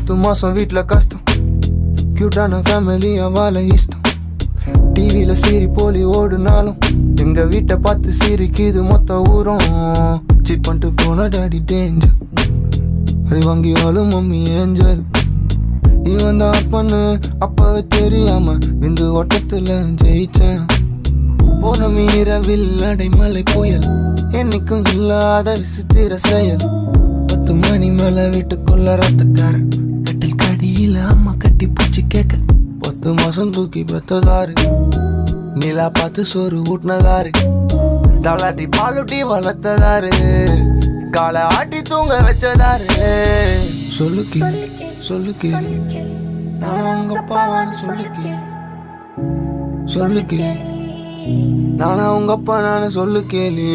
10 மாசம் வீட்ல கஷ்டம். கியூட்டான ஃபேமிலி அவளை இஷ்டம். டிவில சீரி போலி ஓடுனாலும் எங்க வீட்டை பார்த்து சிரிக்குது மொத்த ஊரும். சீட் பண்ணிட்டு போன டாடி டேஞ்சர், அடி வாங்கியாலும் மம்மி ஏஞ்சல். இவன் தான் அப்பன்னு அப்பவே தெரியாம விந்து ஓட்டத்துல ஜெயிச்சேன். போன மீறவில் அடைமலை புயல், என்னைக்கும் இல்லாத விசித்திர செயல். 10 மணி மேல வீட்டுக்குள்ள ரத்தக்கார, கட்டில் கடியில அம்மா கட்டி பூச்சி கேட்க. 10 மாசம் தூக்கி பெத்ததாரு, நிலா பார்த்து சோறு ஊட்டினதாரு, தலாட்டி பாலுட்டி வளர்த்ததாரு, காலை ஆட்டி தூங்க வச்சதாரு. சொல்லு கேளு, சொல்லு கேளு, நான் உங்க அப்பாவான்னு சொல்லு கேளு. சொல்லு கேளு, நானா உங்க அப்பா நானு சொல்லு கேளு.